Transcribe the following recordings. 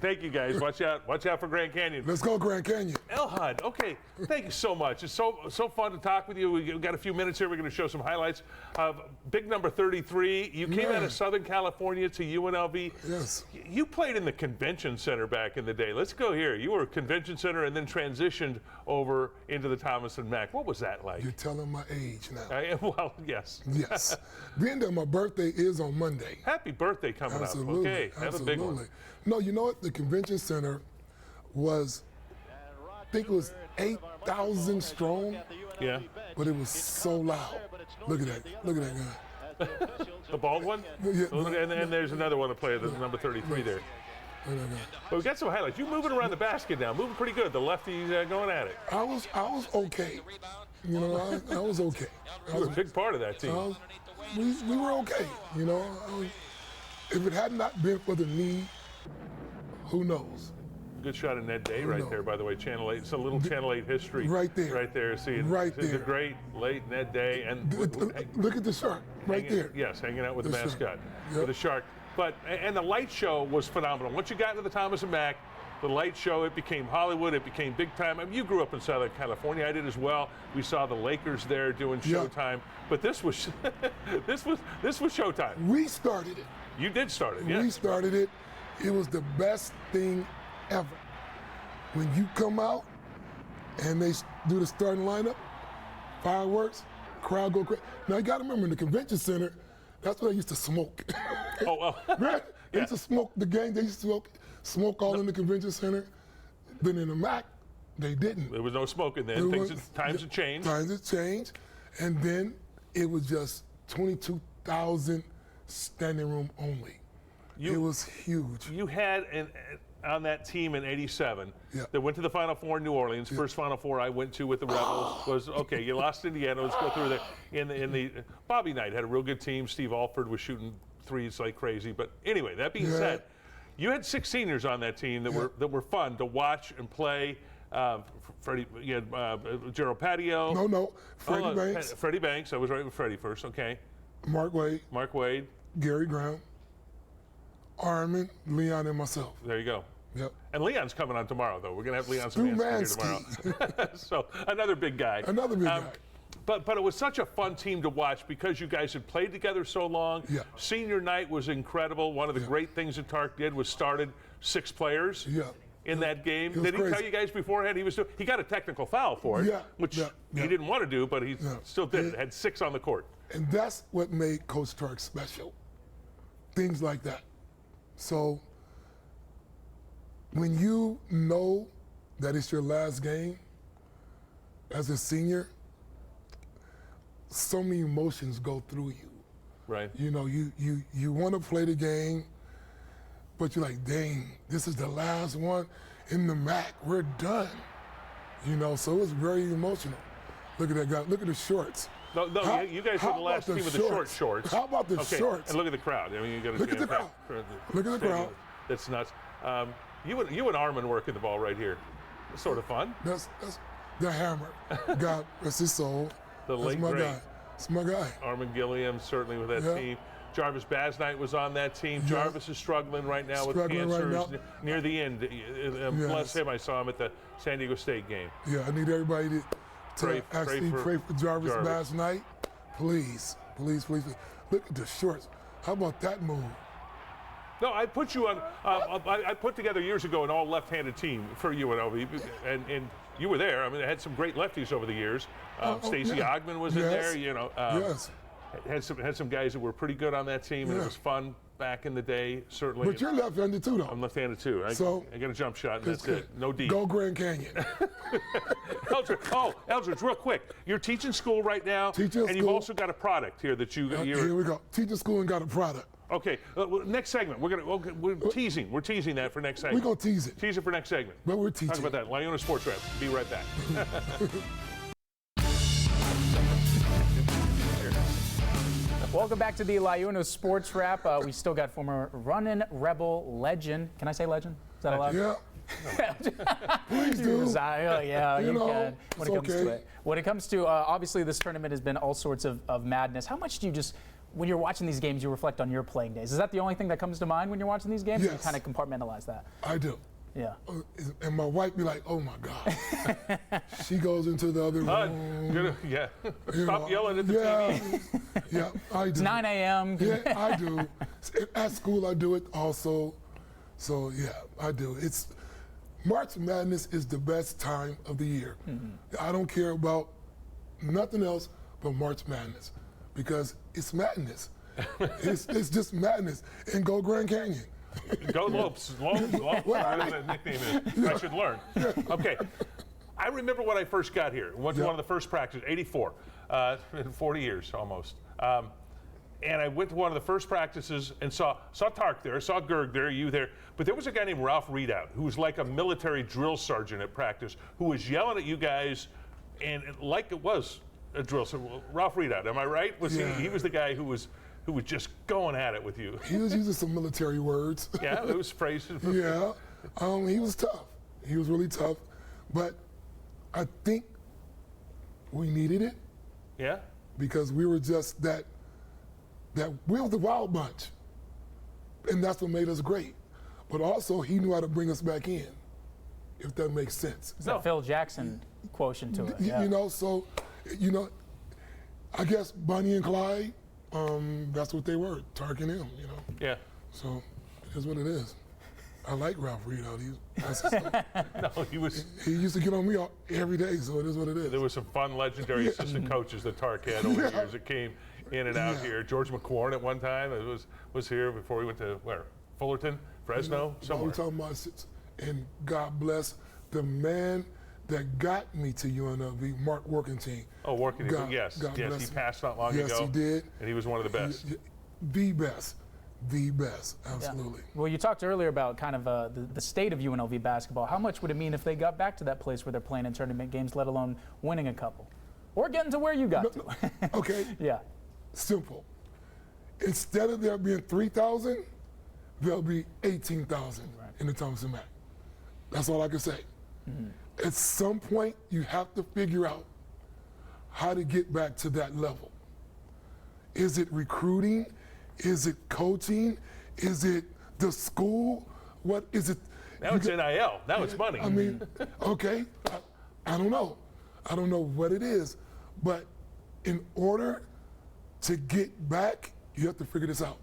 Thank you, guys. Watch out for Grand Canyon. Let's go Grand Canyon. Hud, okay, thank you so much. It's so fun to talk with you. We've got a few minutes here. We're going to show some highlights of big number 33. You came out of Southern California to UNLV. Yes. You played in the convention center back in the day. Let's go here. You were convention center and then transitioned over into the Thomas and Mack. What was that like? You're telling my age now. Well, yes. Yes. Being that my birthday is on Monday. Happy birthday coming Absolutely. up. Okay, have a big one. No, you know what? The convention center was, I think it was 8,000 strong. Yeah. But it was so loud. Look at that. Look at that guy. The bald one? Yeah. And there's another one to play, the number 33 there. But we got some highlights. You moving around the basket now, moving pretty good. The lefty's going at it. I was okay. You know, I was okay. You were a big part of that team. We were okay. You know, if it had not been for the knee, who knows? Good shot of Ned Day right there, by the way. Channel 8. It's a little Channel 8 history. Right there. Right there. See, right there. The great late Ned Day. And look at the shark right there. Yes, hanging out with the mascot, yep. with the shark. And the light show was phenomenal. Once you got into the Thomas and Mack, the light show, it became Hollywood, it became big time. I mean, you grew up in Southern California, I did as well. We saw the Lakers there doing Showtime, but this was this was Showtime. We started it. You did start it, yeah. We started it. It was the best thing ever. When you come out and they do the starting lineup, fireworks, crowd go crazy. Now you got to remember, in the convention center, that's where they used to smoke. Oh, well. Right? They used to smoke the game. They used to smoke all in the convention center. Then in the Mac, they didn't. There was no smoking then. Times had changed. Times had changed. And then it was just 22,000 standing room only. It was huge. You had on that team in '87 that went to the Final Four in New Orleans. First Final Four I went to with the Rebels was, okay, you lost Indiana. Let's go through there. In the Bobby Knight had a real good team. Steve Alford was shooting threes like crazy. But anyway, that being said, you had 6 seniors on that team that were fun to watch and play. Freddie, you had Gerald Patio. No, Freddie Banks. Freddie Banks. I was right with Freddie first. Okay. Mark Wade. Gary Graham. Armin, Leon, and myself. There you go. Yep. And Leon's coming on tomorrow, though. We're going to have Leon Szymanski here tomorrow. So another big guy. Another big guy. But it was such a fun team to watch because you guys had played together so long. Yeah. Senior night was incredible. One of the great things that Tark did was started 6 players in that game. Did he tell you guys beforehand he got a technical foul for it, which he didn't want to do, but he still did it. Had 6 on the court. And that's what made Coach Tark special. Things like that. So when you know that it's your last game as a senior, so many emotions go through you. Right. You know, you want to play the game, but you're like, dang, this is the last one in the MAC. We're done. You know, so it's very emotional. Look at that guy. Look at the shorts. No, you guys were the last team with the short shorts. How about the shorts? And look at the crowd. I mean, you got to look at the crowd. Look at the crowd. That's nuts. You and Armin working the ball right here. It's sort of fun. That's the hammer. God rest his soul. The late great. Guy. It's my guy. Armin Gilliam certainly with that team. Jarvis Basnight was on that team. Jarvis is struggling right now with cancer near the end. Bless him. I saw him at the San Diego State game. Yeah, I need everybody to pray for Jarvis Basnight. Please. Look at the shorts. How about that move? No, I put you on. I put together years ago an all left-handed team for UNLV, and you were there. I mean, they had some great lefties over the years. Stacey Ogman was in there. You know, had some guys that were pretty good on that team, and it was fun back in the day. Certainly. But you're left-handed too, though. I'm left-handed too. I got a jump shot, and that's it. No deep. Go Grand Canyon. Eldridge, real quick. You're teaching school right now, and you've also got a product here that you. Here we go. Teaching school and got a product. Okay, next segment. We're teasing. We're teasing that for next segment. We're gonna tease it. Tease it for next segment. But we're teasing. Talk about that. Laiuna Sports Wrap. Be right back. Welcome back to the Laiuna Sports Wrap. We still got former Runnin Rebel legend. Can I say legend? Is that allowed? Yeah. Please do. Yeah, you can. When it comes to it. When it comes to, obviously this tournament has been all sorts of madness. How much do you just when you're watching these games, you reflect on your playing days. Is that the only thing that comes to mind when you're watching these games? Or Yes. you kind of compartmentalize that? I do. Yeah. And my wife be like, oh my God. She goes into the other room. Yeah. you Stop know. yelling at the TV. Yeah, I do. It's 9 a.m. Yeah, I do. At school, I do it also. So yeah, I do. March Madness is the best time of the year. I don't care about nothing else but March Madness because it's madness. it's just madness. And go Grand Canyon. Go Lopes. Lopes. Whatever that nickname is. I should learn. Okay. I remember when I first got here. Went to one of the first practices, 84, 40 years almost. And I went to one of the first practices and saw Tark there, saw Gerg there, you there. But there was a guy named Ralph Readout who was like a military drill sergeant at practice who was yelling at you guys and like it was a drill sergeant. Ralph Readout, am I right? He was the guy who was just going at it with you. He was using some military words. Yeah, it was phrases. Yeah, he was tough. He was really tough. But I think we needed it. Yeah? Because we were just that we were the wild bunch. And that's what made us great. But also, he knew how to bring us back in, if that makes sense. It's a Phil Jackson quotient to it. Yeah. You know, so, I guess Bonnie and Clyde, that's what they were, Tark and him, Yeah. So, it is what it is. I like Ralph Readout. That's his stuff. No, he used to get on me every day, so it is what it is. There was some fun legendary assistant coaches that Tark had over the years that came in and out here. George McQuarn at one time was here before we went to where? Fullerton, Fresno, somewhere. We're talking about, and God bless the man that got me to UNLV, Mark Workington. Oh, Workington, yes. God Yes, bless he him. passed not long Yes, ago. he did. And he was one of the best. The best. The best, absolutely. Yeah. Well, you talked earlier about kind of the state of UNLV basketball. How much would it mean if they got back to that place where they're playing in tournament games, let alone winning a couple? Or getting to where you got to? Okay. Yeah. Simple. Instead of there being 3,000, there'll be 18,000 in the Thompson Mack. That's all I can say. At some point, you have to figure out how to get back to that level. Is it recruiting? Is it coaching? Is it the school? What is it? Now it's NIL. Now it's money. I mean, okay, I don't know. I don't know what it is. But in order to get back, you have to figure this out.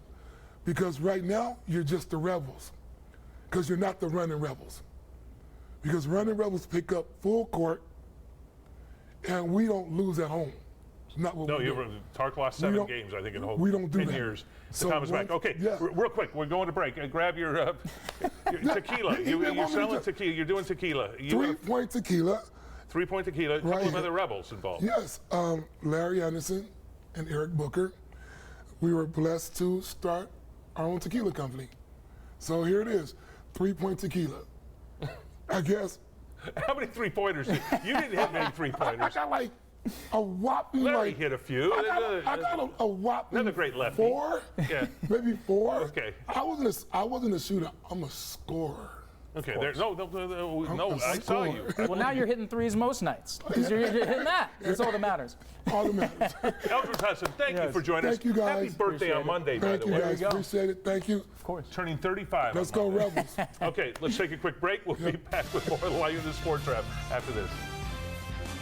Because right now, you're just the Rebels. Because you're not the Runnin' Rebels. Because Runnin' Rebels pick up full court, and we don't lose at home. It's not what we do. Tark lost 7 games, I think, in the whole we don't do 10 that. years. So Thomas Mack. Okay, yeah. real quick, we're going to break. Grab your tequila. You're selling tequila. You're doing tequila. 3-point tequila. 3-point tequila. A couple Right of here. other Rebels involved. Yes, Larry Anderson and Eric Booker. We were blessed to start our own tequila company. So here it is, 3-point tequila. I guess. How many 3-pointers? You didn't hit many I 3-pointers. got like a whopping Larry hit a few. I got a whopping Another great lefty. 4, Yeah. maybe 4. Okay. I wasn't a shooter. I'm a scorer. Okay, no, I saw scorer. you. Well, now you're hitting threes most nights. Because you're hitting that. That's all that matters. All that matters. Eldridge Hudson, thank you for joining us. Thank you, guys. Happy birthday on Monday, by Thank the you, way. guys. Appreciate it. Thank you. Of course. Turning 35. Let's on go, Monday. Rebels. Okay, let's take a quick break. We'll be back with more Lions Sports Wrap after this.